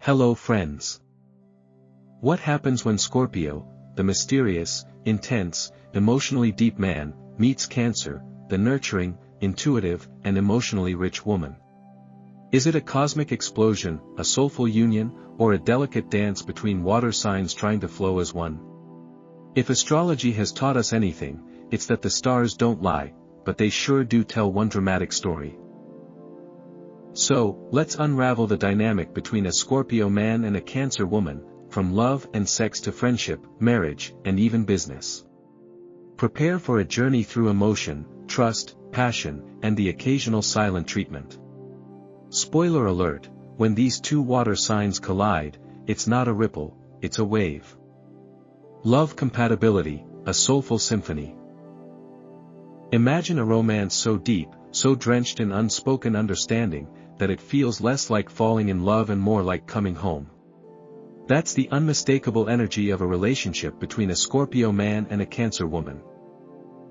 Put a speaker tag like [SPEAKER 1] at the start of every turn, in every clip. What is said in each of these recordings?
[SPEAKER 1] Hello friends. What happens when Scorpio, the mysterious, intense, emotionally deep man, meets Cancer, the nurturing, intuitive, and emotionally rich woman? Is it a cosmic explosion, a soulful union, or a delicate dance between water signs trying to flow as one? If astrology has taught us anything, it's that the stars don't lie, but they sure do tell one dramatic story. So, let's unravel the dynamic between a Scorpio man and a Cancer woman, from love and sex to friendship, marriage, and even business. Prepare for a journey through emotion, trust, passion, and the occasional silent treatment. Spoiler alert, when these two water signs collide, it's not a ripple, it's a wave. Love compatibility, a soulful symphony. Imagine a romance so deep, so drenched in unspoken understanding, that it feels less like falling in love and more like coming home. That's the unmistakable energy of a relationship between a Scorpio man and a Cancer woman.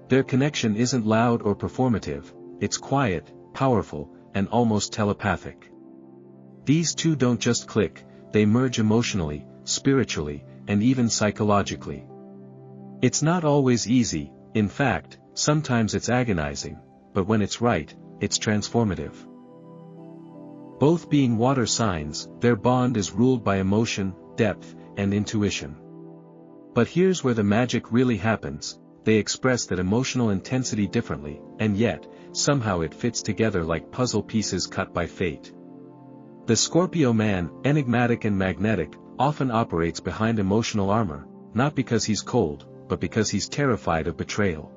[SPEAKER 1] Their connection isn't loud or performative, it's quiet, powerful, and almost telepathic. These two don't just click, they merge emotionally, spiritually, and even psychologically. It's not always easy, in fact, sometimes it's agonizing, but when it's right, it's transformative. Both being water signs, their bond is ruled by emotion, depth, and intuition. But here's where the magic really happens: they express that emotional intensity differently, and yet, somehow it fits together like puzzle pieces cut by fate. The Scorpio man, enigmatic and magnetic, often operates behind emotional armor, not because he's cold, but because he's terrified of betrayal.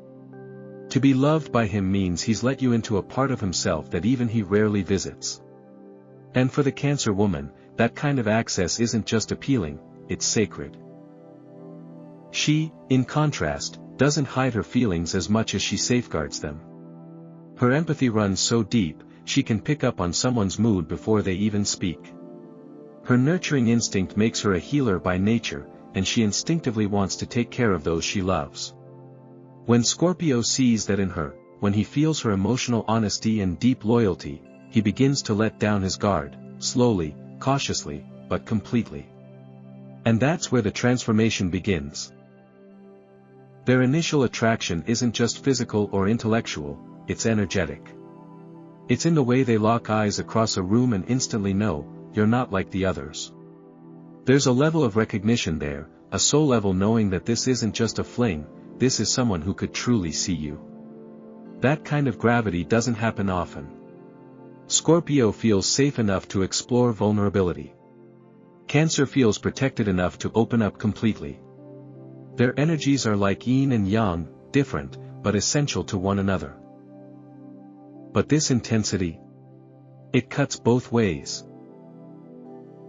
[SPEAKER 1] To be loved by him means he's let you into a part of himself that even he rarely visits. And for the Cancer woman, that kind of access isn't just appealing, it's sacred. She, in contrast, doesn't hide her feelings as much as she safeguards them. Her empathy runs so deep, she can pick up on someone's mood before they even speak. Her nurturing instinct makes her a healer by nature, and she instinctively wants to take care of those she loves. When Scorpio sees that in her, when he feels her emotional honesty and deep loyalty, he begins to let down his guard, slowly, cautiously, but completely. And that's where the transformation begins. Their initial attraction isn't just physical or intellectual, it's energetic. It's in the way they lock eyes across a room and instantly know, you're not like the others. There's a level of recognition there, a soul level knowing that this isn't just a fling, this is someone who could truly see you. That kind of gravity doesn't happen often. Scorpio feels safe enough to explore vulnerability. Cancer feels protected enough to open up completely. Their energies are like yin and yang, different, but essential to one another. But this intensity, it cuts both ways.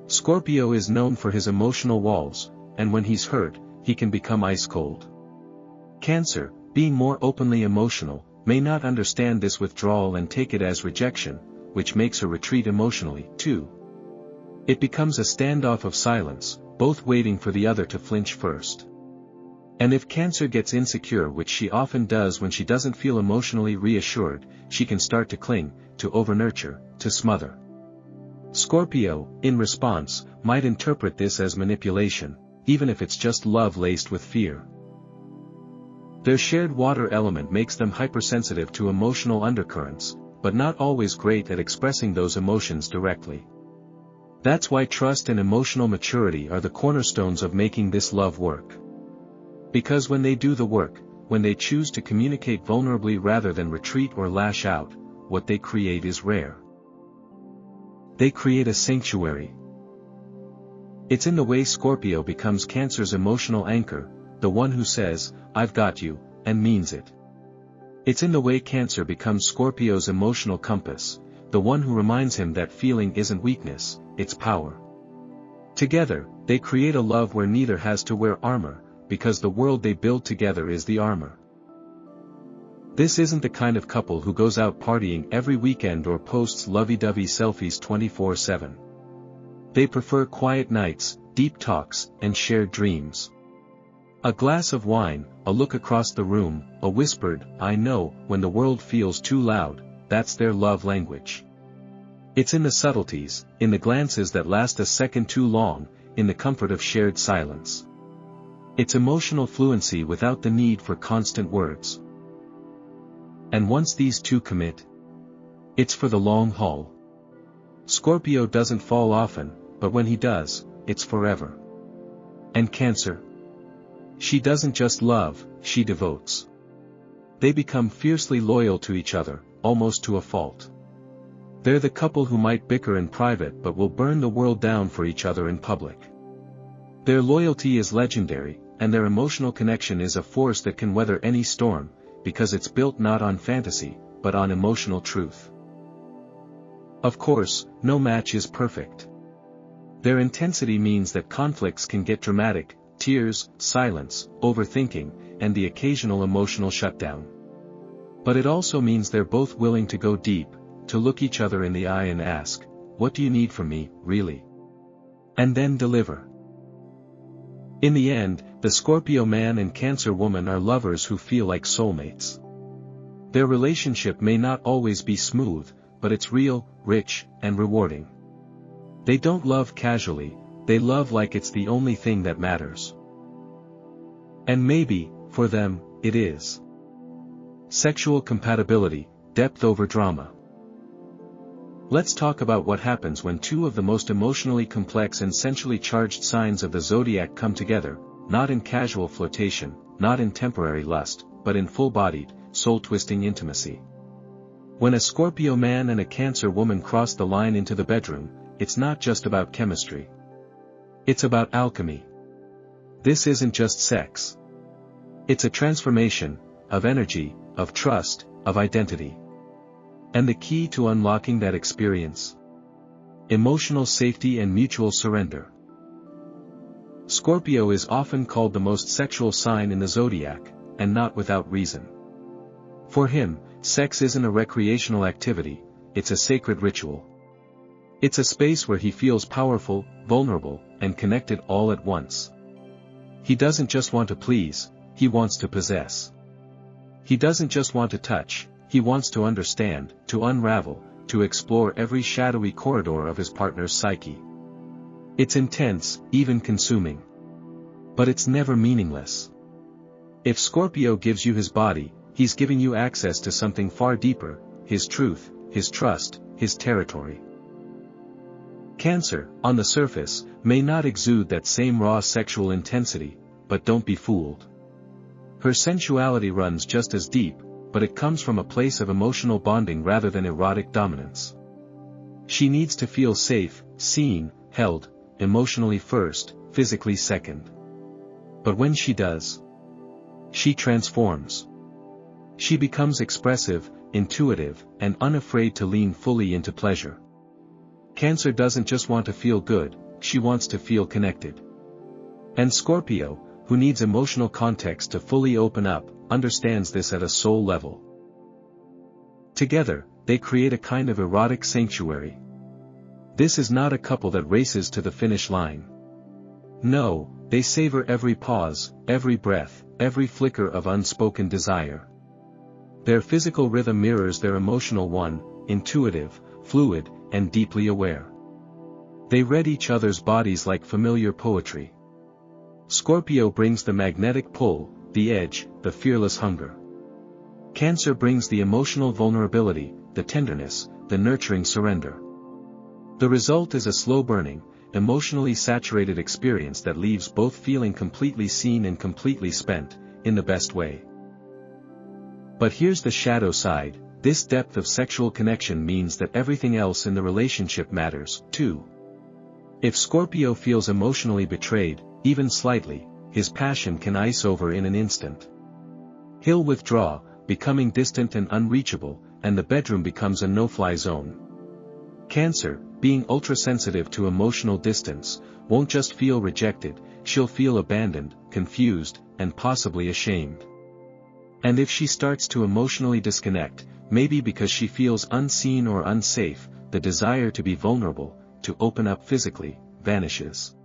[SPEAKER 1] Scorpio is known for his emotional walls, and when he's hurt, he can become ice cold. Cancer, being more openly emotional, may not understand this withdrawal and take it as rejection, which makes her retreat emotionally, too. It becomes a standoff of silence, both waiting for the other to flinch first. And if Cancer gets insecure, which she often does when she doesn't feel emotionally reassured, she can start to cling, to overnurture, to smother. Scorpio, in response, might interpret this as manipulation, even if it's just love laced with fear. Their shared water element makes them hypersensitive to emotional undercurrents, but not always great at expressing those emotions directly. That's why trust and emotional maturity are the cornerstones of making this love work. Because when they do the work, when they choose to communicate vulnerably rather than retreat or lash out, what they create is rare. They create a sanctuary. It's in the way Scorpio becomes Cancer's emotional anchor, the one who says, "I've got you," and means it. It's in the way Cancer becomes Scorpio's emotional compass, the one who reminds him that feeling isn't weakness, it's power. Together, they create a love where neither has to wear armor, because the world they build together is the armor. This isn't the kind of couple who goes out partying every weekend or posts lovey-dovey selfies 24/7. They prefer quiet nights, deep talks, and shared dreams. A glass of wine, a look across the room, a whispered, "I know," when the world feels too loud, that's their love language. It's in the subtleties, in the glances that last a second too long, in the comfort of shared silence. It's emotional fluency without the need for constant words. And once these two commit, it's for the long haul. Scorpio doesn't fall often, but when he does, it's forever. And Cancer? She doesn't just love, she devotes. They become fiercely loyal to each other, almost to a fault. They're the couple who might bicker in private but will burn the world down for each other in public. Their loyalty is legendary, and their emotional connection is a force that can weather any storm, because it's built not on fantasy, but on emotional truth. Of course, no match is perfect. Their intensity means that conflicts can get dramatic, tears, silence, overthinking, and the occasional emotional shutdown. But it also means they're both willing to go deep, to look each other in the eye and ask, "What do you need from me, really?" And then deliver. In the end, the Scorpio man and Cancer woman are lovers who feel like soulmates. Their relationship may not always be smooth, but it's real, rich, and rewarding. They don't love casually, they love like it's the only thing that matters. And maybe, for them, it is. Sexual compatibility, depth over drama. Let's talk about what happens when two of the most emotionally complex and sensually charged signs of the zodiac come together, not in casual flirtation, not in temporary lust, but in full-bodied, soul-twisting intimacy. When a Scorpio man and a Cancer woman cross the line into the bedroom, it's not just about chemistry. It's about alchemy. This isn't just sex. It's a transformation, of energy, of trust, of identity. And the key to unlocking that experience? Emotional safety and mutual surrender. Scorpio is often called the most sexual sign in the zodiac, and not without reason. For him, sex isn't a recreational activity, it's a sacred ritual. It's a space where he feels powerful, vulnerable, and connected all at once. He doesn't just want to please, he wants to possess. He doesn't just want to touch, he wants to understand, to unravel, to explore every shadowy corridor of his partner's psyche. It's intense, even consuming. But it's never meaningless. If Scorpio gives you his body, he's giving you access to something far deeper, his truth, his trust, his territory. Cancer, on the surface, may not exude that same raw sexual intensity, but don't be fooled. Her sensuality runs just as deep, but it comes from a place of emotional bonding rather than erotic dominance. She needs to feel safe, seen, held, emotionally first, physically second. But when she does, she transforms. She becomes expressive, intuitive, and unafraid to lean fully into pleasure. Cancer doesn't just want to feel good, she wants to feel connected. And Scorpio, who needs emotional context to fully open up, understands this at a soul level. Together, they create a kind of erotic sanctuary. This is not a couple that races to the finish line. No, they savor every pause, every breath, every flicker of unspoken desire. Their physical rhythm mirrors their emotional one, intuitive, fluid, and deeply aware. They read each other's bodies like familiar poetry. Scorpio brings the magnetic pull, the edge, the fearless hunger. Cancer brings the emotional vulnerability, the tenderness, the nurturing surrender. The result is a slow-burning, emotionally saturated experience that leaves both feeling completely seen and completely spent, in the best way. But here's the shadow side, this depth of sexual connection means that everything else in the relationship matters, too. If Scorpio feels emotionally betrayed, even slightly, his passion can ice over in an instant. He'll withdraw, becoming distant and unreachable, and the bedroom becomes a no-fly zone. Cancer, being ultra-sensitive to emotional distance, won't just feel rejected, she'll feel abandoned, confused, and possibly ashamed. And if she starts to emotionally disconnect, maybe because she feels unseen or unsafe, the desire to be vulnerable, to open up physically, vanishes.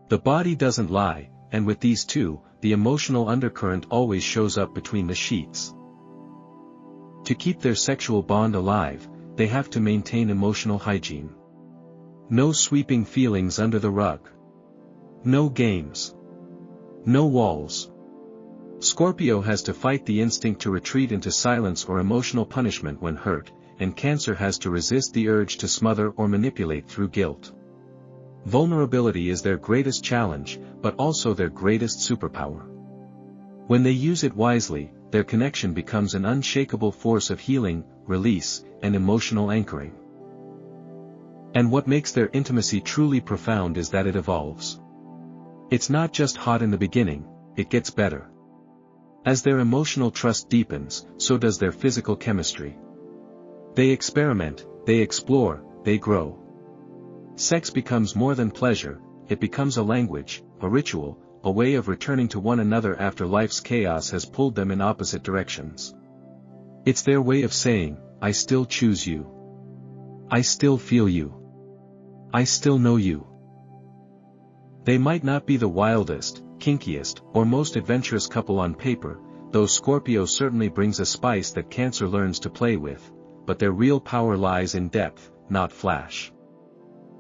[SPEAKER 1] The body doesn't lie, and with these two, the emotional undercurrent always shows up between the sheets. To keep their sexual bond alive, they have to maintain emotional hygiene. No sweeping feelings under the rug. No games. No walls. Scorpio has to fight the instinct to retreat into silence or emotional punishment when hurt, and Cancer has to resist the urge to smother or manipulate through guilt. Vulnerability is their greatest challenge, but also their greatest superpower. When they use it wisely, their connection becomes an unshakable force of healing, release, and emotional anchoring. And what makes their intimacy truly profound is that it evolves. It's not just hot in the beginning, it gets better. As their emotional trust deepens, so does their physical chemistry. They experiment, they explore, they grow. Sex becomes more than pleasure, it becomes a language, a ritual, a way of returning to one another after life's chaos has pulled them in opposite directions. It's their way of saying, I still choose you. I still feel you. I still know you. They might not be the wildest, kinkiest, or most adventurous couple on paper, though Scorpio certainly brings a spice that Cancer learns to play with, but their real power lies in depth, not flash.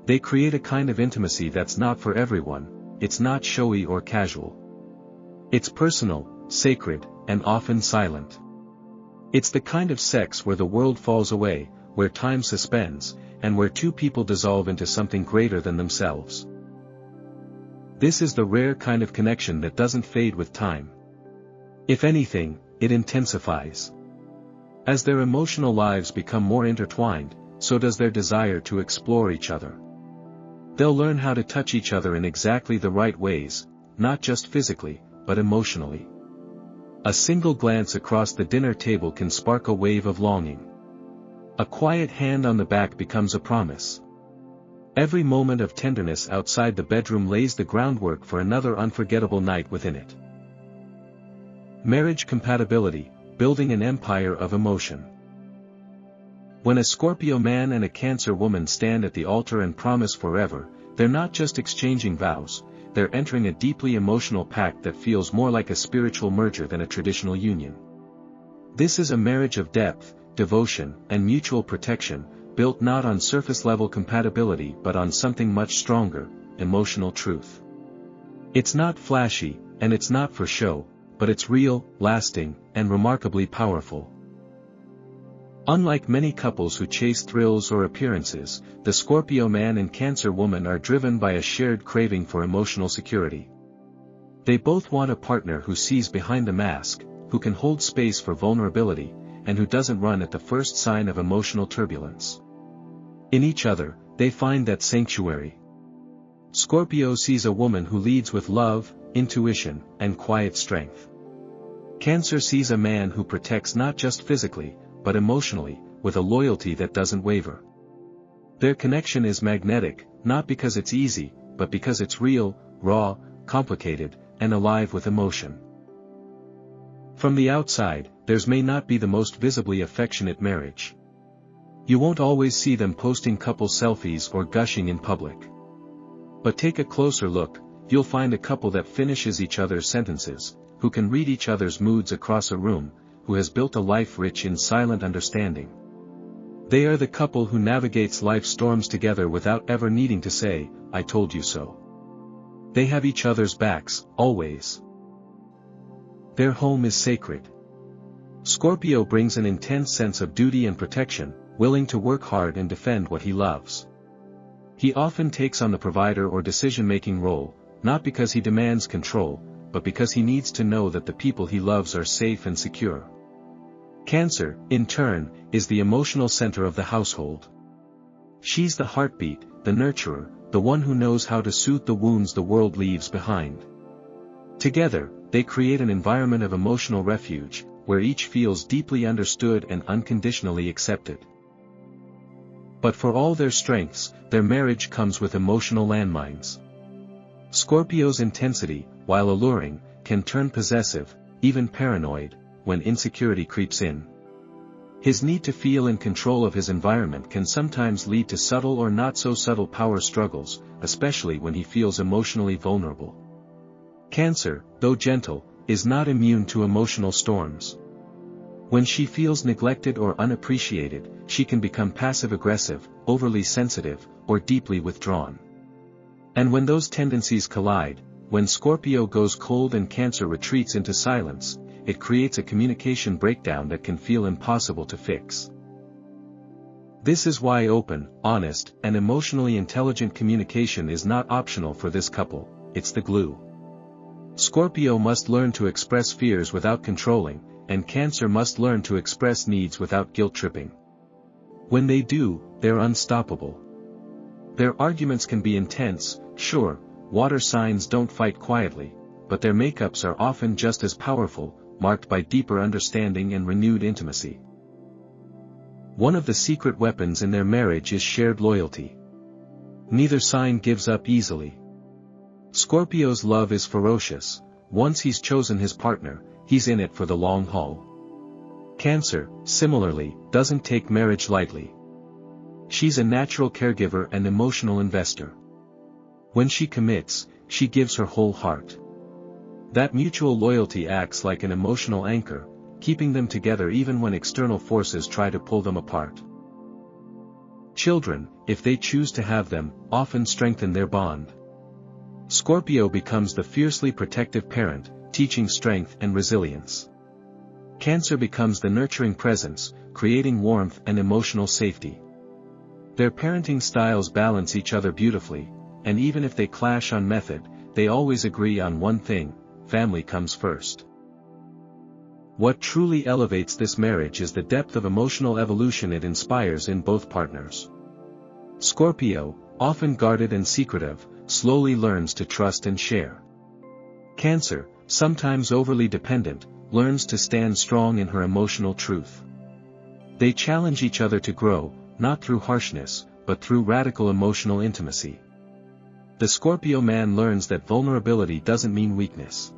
[SPEAKER 1] They create a kind of intimacy that's not for everyone, it's not showy or casual. It's personal, sacred, and often silent. It's the kind of sex where the world falls away, where time suspends, and where two people dissolve into something greater than themselves. This is the rare kind of connection that doesn't fade with time. If anything, it intensifies. As their emotional lives become more intertwined, so does their desire to explore each other. They'll learn how to touch each other in exactly the right ways, not just physically, but emotionally. A single glance across the dinner table can spark a wave of longing. A quiet hand on the back becomes a promise. Every moment of tenderness outside the bedroom lays the groundwork for another unforgettable night within it. Marriage compatibility, building an empire of emotion. When a Scorpio man and a Cancer woman stand at the altar and promise forever, they're not just exchanging vows, they're entering a deeply emotional pact that feels more like a spiritual merger than a traditional union. This is a marriage of depth, devotion, and mutual protection, built not on surface-level compatibility but on something much stronger, emotional truth. It's not flashy, and it's not for show, but it's real, lasting, and remarkably powerful. Unlike many couples who chase thrills or appearances, the Scorpio man and Cancer woman are driven by a shared craving for emotional security. They both want a partner who sees behind the mask, who can hold space for vulnerability, and who doesn't run at the first sign of emotional turbulence. In each other, they find that sanctuary. Scorpio sees a woman who leads with love, intuition, and quiet strength. Cancer sees a man who protects not just physically, but emotionally, with a loyalty that doesn't waver. Their connection is magnetic, not because it's easy, but because it's real, raw, complicated, and alive with emotion. From the outside, theirs may not be the most visibly affectionate marriage. You won't always see them posting couple selfies or gushing in public. But take a closer look, you'll find a couple that finishes each other's sentences, who can read each other's moods across a room, who has built a life rich in silent understanding. They are the couple who navigates life's storms together without ever needing to say, I told you so. They have each other's backs, always. Their home is sacred. Scorpio brings an intense sense of duty and protection, willing to work hard and defend what he loves. He often takes on the provider or decision-making role, not because he demands control, but because he needs to know that the people he loves are safe and secure. Cancer, in turn, is the emotional center of the household. She's the heartbeat, the nurturer, the one who knows how to soothe the wounds the world leaves behind. Together, they create an environment of emotional refuge, where each feels deeply understood and unconditionally accepted. But for all their strengths, their marriage comes with emotional landmines. Scorpio's intensity, while alluring, can turn possessive, even paranoid, when insecurity creeps in. His need to feel in control of his environment can sometimes lead to subtle or not so subtle power struggles, especially when he feels emotionally vulnerable. Cancer, though gentle, is not immune to emotional storms. When she feels neglected or unappreciated, she can become passive-aggressive, overly sensitive, or deeply withdrawn. And when those tendencies collide, when Scorpio goes cold and Cancer retreats into silence, it creates a communication breakdown that can feel impossible to fix. This is why open, honest, and emotionally intelligent communication is not optional for this couple, it's the glue. Scorpio must learn to express fears without controlling, and Cancer must learn to express needs without guilt-tripping. When they do, they're unstoppable. Their arguments can be intense, sure, water signs don't fight quietly, but their makeups are often just as powerful, marked by deeper understanding and renewed intimacy. One of the secret weapons in their marriage is shared loyalty. Neither sign gives up easily. Scorpio's love is ferocious. Once he's chosen his partner, he's in it for the long haul. Cancer, similarly, doesn't take marriage lightly. She's a natural caregiver and emotional investor. When she commits, she gives her whole heart. That mutual loyalty acts like an emotional anchor, keeping them together even when external forces try to pull them apart. Children, if they choose to have them, often strengthen their bond. Scorpio becomes the fiercely protective parent, teaching strength and resilience. Cancer becomes the nurturing presence, creating warmth and emotional safety. Their parenting styles balance each other beautifully, and even if they clash on method, they always agree on one thing: family comes first. What truly elevates this marriage is the depth of emotional evolution it inspires in both partners. Scorpio, often guarded and secretive, slowly learns to trust and share. Cancer, sometimes overly dependent, learns to stand strong in her emotional truth. They challenge each other to grow, not through harshness, but through radical emotional intimacy. The Scorpio man learns that vulnerability doesn't mean weakness.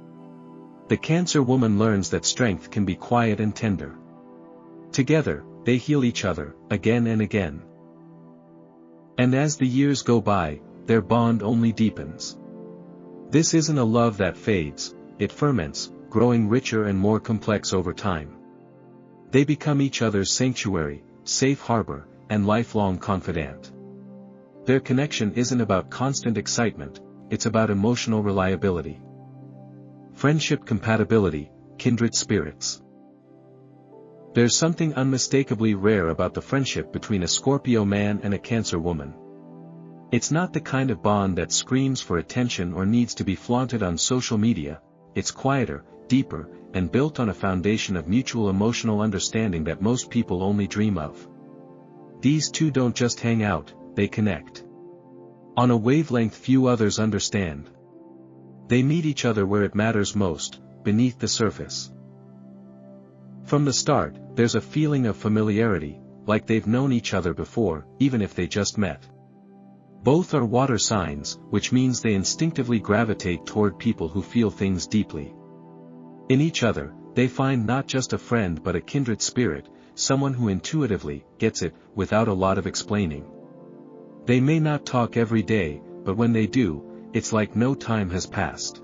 [SPEAKER 1] The Cancer woman learns that strength can be quiet and tender. Together, they heal each other, again and again. And as the years go by, their bond only deepens. This isn't a love that fades, it ferments, growing richer and more complex over time. They become each other's sanctuary, safe harbor, and lifelong confidant. Their connection isn't about constant excitement, it's about emotional reliability. Friendship compatibility, kindred spirits. There's something unmistakably rare about the friendship between a Scorpio man and a Cancer woman. It's not the kind of bond that screams for attention or needs to be flaunted on social media. It's quieter, deeper, and built on a foundation of mutual emotional understanding that most people only dream of. These two don't just hang out, they connect. On a wavelength few others understand. They meet each other where it matters most, beneath the surface. From the start, there's a feeling of familiarity, like they've known each other before, even if they just met. Both are water signs, which means they instinctively gravitate toward people who feel things deeply. In each other, they find not just a friend but a kindred spirit, someone who intuitively gets it, without a lot of explaining. They may not talk every day, but when they do, it's like no time has passed.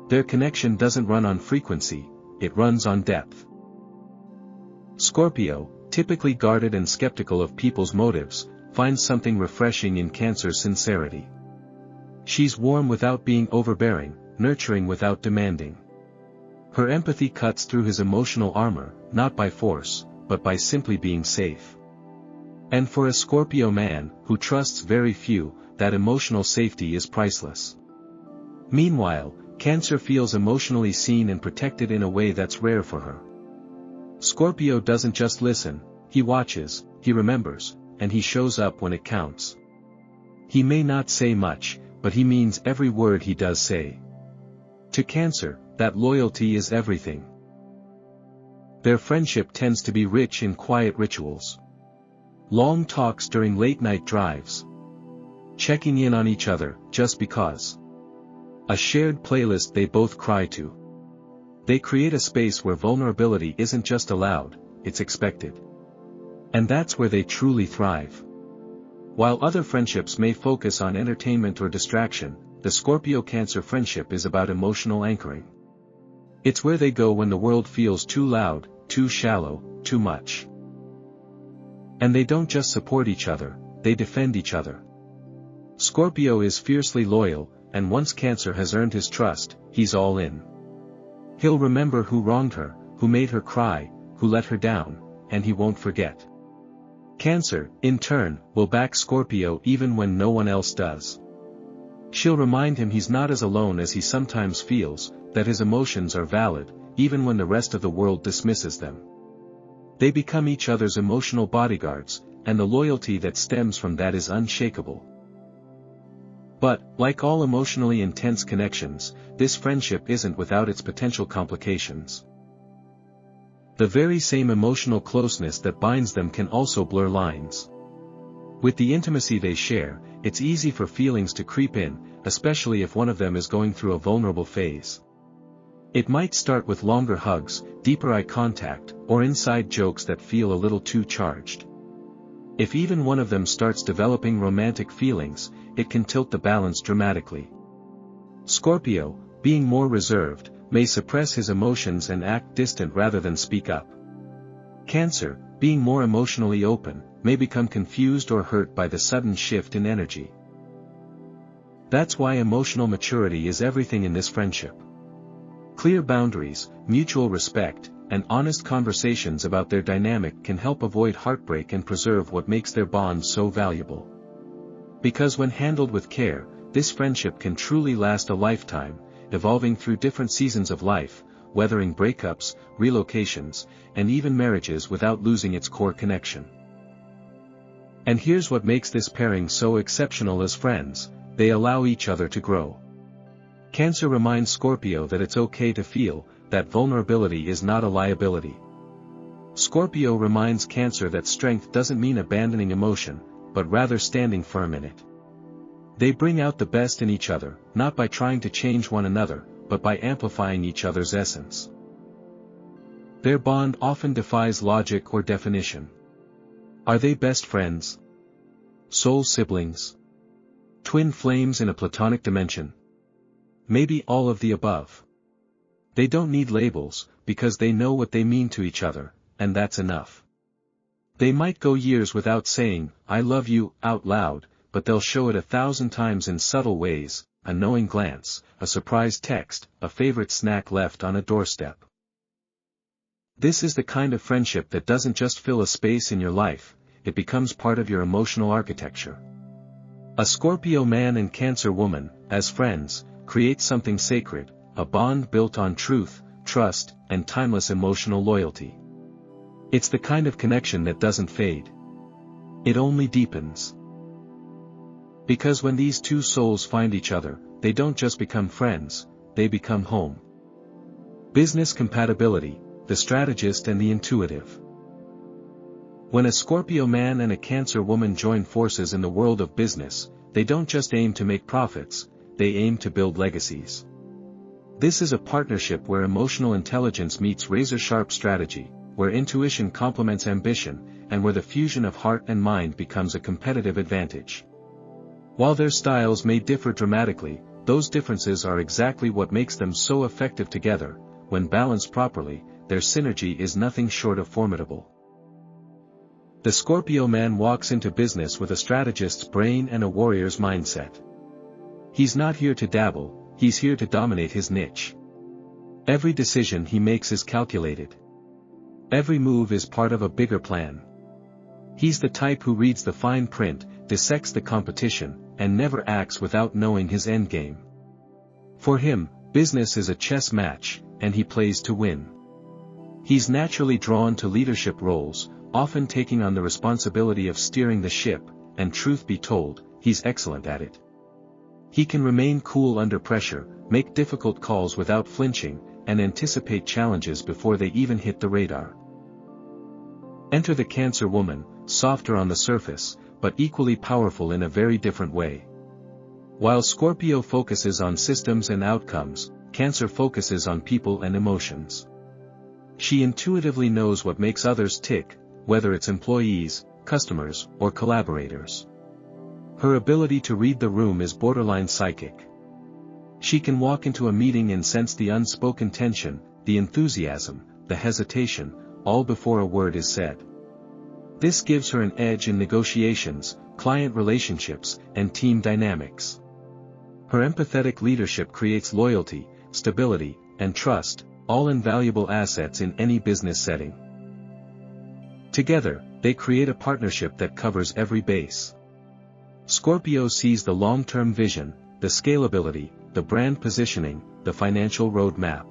[SPEAKER 1] Their connection doesn't run on frequency, it runs on depth. Scorpio, typically guarded and skeptical of people's motives, finds something refreshing in Cancer's sincerity. She's warm without being overbearing, nurturing without demanding. Her empathy cuts through his emotional armor, not by force, but by simply being safe. And for a Scorpio man, who trusts very few, that emotional safety is priceless. Meanwhile, Cancer feels emotionally seen and protected in a way that's rare for her. Scorpio doesn't just listen, he watches, he remembers, and he shows up when it counts. He may not say much, but he means every word he does say. To Cancer, that loyalty is everything. Their friendship tends to be rich in quiet rituals. Long talks during late-night drives. Checking in on each other, just because. A shared playlist they both cry to. They create a space where vulnerability isn't just allowed, it's expected. And that's where they truly thrive. While other friendships may focus on entertainment or distraction, the Scorpio-Cancer friendship is about emotional anchoring. It's where they go when the world feels too loud, too shallow, too much. And they don't just support each other, they defend each other. Scorpio is fiercely loyal, and once Cancer has earned his trust, he's all in. He'll remember who wronged her, who made her cry, who let her down, and he won't forget. Cancer, in turn, will back Scorpio even when no one else does. She'll remind him he's not as alone as he sometimes feels, that his emotions are valid, even when the rest of the world dismisses them. They become each other's emotional bodyguards, and the loyalty that stems from that is unshakable. But, like all emotionally intense connections, this friendship isn't without its potential complications. The very same emotional closeness that binds them can also blur lines. With the intimacy they share, it's easy for feelings to creep in, especially if one of them is going through a vulnerable phase. It might start with longer hugs, deeper eye contact, or inside jokes that feel a little too charged. If even one of them starts developing romantic feelings, it can tilt the balance dramatically. Scorpio, being more reserved, may suppress his emotions and act distant rather than speak up. Cancer, being more emotionally open, may become confused or hurt by the sudden shift in energy. That's why emotional maturity is everything in this friendship. Clear boundaries, mutual respect, and honest conversations about their dynamic can help avoid heartbreak and preserve what makes their bond so valuable. Because when handled with care, this friendship can truly last a lifetime, evolving through different seasons of life, weathering breakups, relocations, and even marriages without losing its core connection. And here's what makes this pairing so exceptional as friends: they allow each other to grow. Cancer reminds Scorpio that it's okay to feel, that vulnerability is not a liability. Scorpio reminds Cancer that strength doesn't mean abandoning emotion, but rather standing firm in it. They bring out the best in each other, not by trying to change one another, but by amplifying each other's essence. Their bond often defies logic or definition. Are they best friends? Soul siblings? Twin flames in a platonic dimension? Maybe all of the above. They don't need labels, because they know what they mean to each other, and that's enough. They might go years without saying, "I love you," out loud, but they'll show it 1,000 times in subtle ways: a knowing glance, a surprise text, a favorite snack left on a doorstep. This is the kind of friendship that doesn't just fill a space in your life, it becomes part of your emotional architecture. A Scorpio man and Cancer woman, as friends, create something sacred, a bond built on truth, trust, and timeless emotional loyalty. It's the kind of connection that doesn't fade. It only deepens. Because when these two souls find each other, they don't just become friends, they become home. Business compatibility, the strategist and the intuitive. When a Scorpio man and a Cancer woman join forces in the world of business, they don't just aim to make profits, they aim to build legacies. This is a partnership where emotional intelligence meets razor-sharp strategy, where intuition complements ambition, and where the fusion of heart and mind becomes a competitive advantage. While their styles may differ dramatically, those differences are exactly what makes them so effective together. When balanced properly, their synergy is nothing short of formidable. The Scorpio man walks into business with a strategist's brain and a warrior's mindset. He's not here to dabble, he's here to dominate his niche. Every decision he makes is calculated. Every move is part of a bigger plan. He's the type who reads the fine print, dissects the competition, and never acts without knowing his endgame. For him, business is a chess match, and he plays to win. He's naturally drawn to leadership roles, often taking on the responsibility of steering the ship, and truth be told, he's excellent at it. He can remain cool under pressure, make difficult calls without flinching, and anticipate challenges before they even hit the radar. Enter the Cancer woman, softer on the surface, but equally powerful in a very different way. While Scorpio focuses on systems and outcomes, Cancer focuses on people and emotions. She intuitively knows what makes others tick, whether it's employees, customers, or collaborators. Her ability to read the room is borderline psychic. She can walk into a meeting and sense the unspoken tension, the enthusiasm, the hesitation, all before a word is said. This gives her an edge in negotiations, client relationships, and team dynamics. Her empathetic leadership creates loyalty, stability, and trust, all invaluable assets in any business setting. Together, they create a partnership that covers every base. Scorpio sees the long-term vision, the scalability, the brand positioning, the financial roadmap.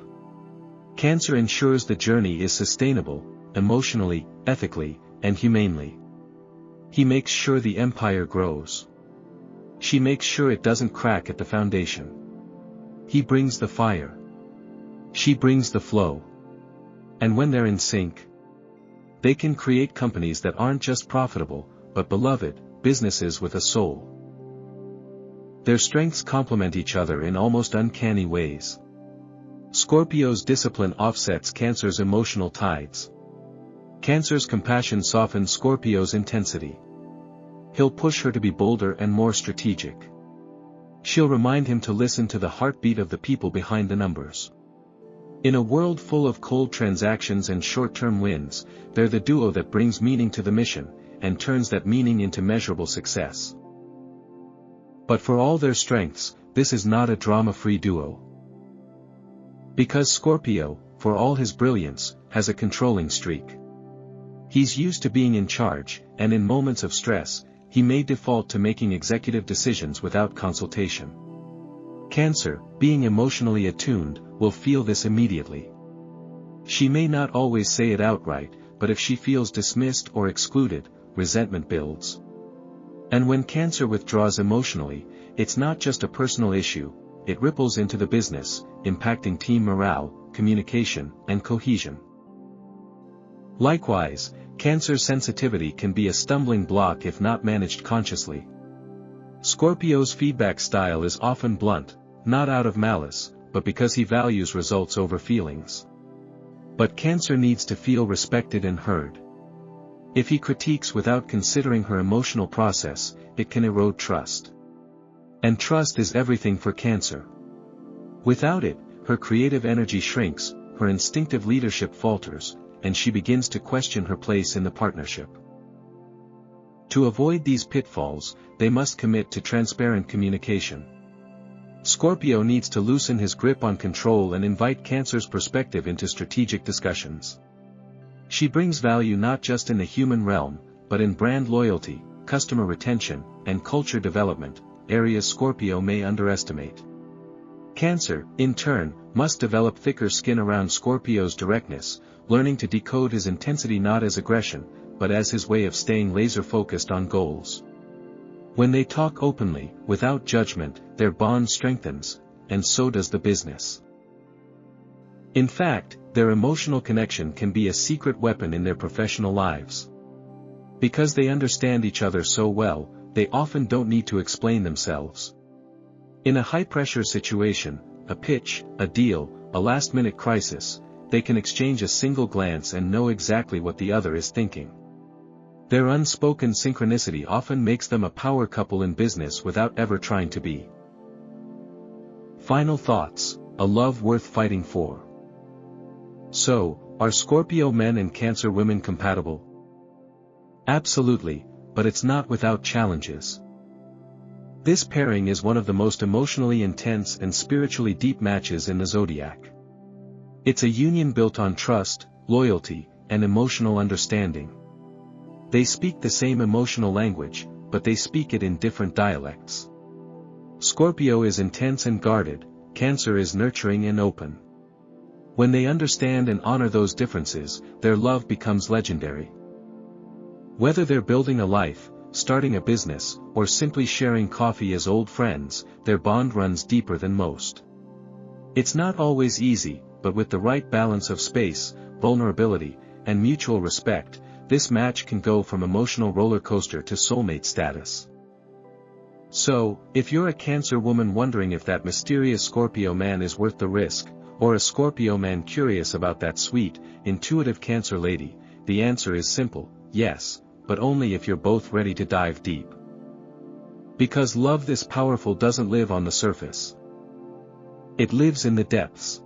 [SPEAKER 1] Cancer ensures the journey is sustainable, emotionally, ethically, and humanely. He makes sure the empire grows. She makes sure it doesn't crack at the foundation. He brings the fire. She brings the flow. And when they're in sync, they can create companies that aren't just profitable, but beloved, businesses with a soul. Their strengths complement each other in almost uncanny ways. Scorpio's discipline offsets Cancer's emotional tides. Cancer's compassion softens Scorpio's intensity. He'll push her to be bolder and more strategic. She'll remind him to listen to the heartbeat of the people behind the numbers. In a world full of cold transactions and short-term wins, they're the duo that brings meaning to the mission, and turns that meaning into measurable success. But for all their strengths, this is not a drama-free duo. Because Scorpio, for all his brilliance, has a controlling streak. He's used to being in charge, and in moments of stress, he may default to making executive decisions without consultation. Cancer, being emotionally attuned, will feel this immediately. She may not always say it outright, but if she feels dismissed or excluded, resentment builds. And when Cancer withdraws emotionally, it's not just a personal issue, it ripples into the business, impacting team morale, communication, and cohesion. Likewise, Cancer's sensitivity can be a stumbling block if not managed consciously. Scorpio's feedback style is often blunt, not out of malice, but because he values results over feelings. But Cancer needs to feel respected and heard. If he critiques without considering her emotional process, it can erode trust. And trust is everything for Cancer. Without it, her creative energy shrinks, her instinctive leadership falters, and she begins to question her place in the partnership. To avoid these pitfalls, they must commit to transparent communication. Scorpio needs to loosen his grip on control and invite Cancer's perspective into strategic discussions. She brings value not just in the human realm, but in brand loyalty, customer retention, and culture development, areas Scorpio may underestimate. Cancer, in turn, must develop thicker skin around Scorpio's directness, learning to decode his intensity not as aggression, but as his way of staying laser-focused on goals. When they talk openly, without judgment, their bond strengthens, and so does the business. In fact, their emotional connection can be a secret weapon in their professional lives. Because they understand each other so well, they often don't need to explain themselves. In a high-pressure situation, a pitch, a deal, a last-minute crisis, they can exchange a single glance and know exactly what the other is thinking. Their unspoken synchronicity often makes them a power couple in business without ever trying to be. Final thoughts: a love worth fighting for. So, are Scorpio men and Cancer women compatible? Absolutely, but it's not without challenges. This pairing is one of the most emotionally intense and spiritually deep matches in the zodiac. It's a union built on trust, loyalty, and emotional understanding. They speak the same emotional language, but they speak it in different dialects. Scorpio is intense and guarded, Cancer is nurturing and open. When they understand and honor those differences, their love becomes legendary. Whether they're building a life, starting a business, or simply sharing coffee as old friends, their bond runs deeper than most. It's not always easy, but with the right balance of space, vulnerability, and mutual respect, this match can go from emotional roller coaster to soulmate status. So, if you're a Cancer woman wondering if that mysterious Scorpio man is worth the risk, or a Scorpio man curious about that sweet, intuitive Cancer lady, the answer is simple: yes, but only if you're both ready to dive deep. Because love this powerful doesn't live on the surface. It lives in the depths.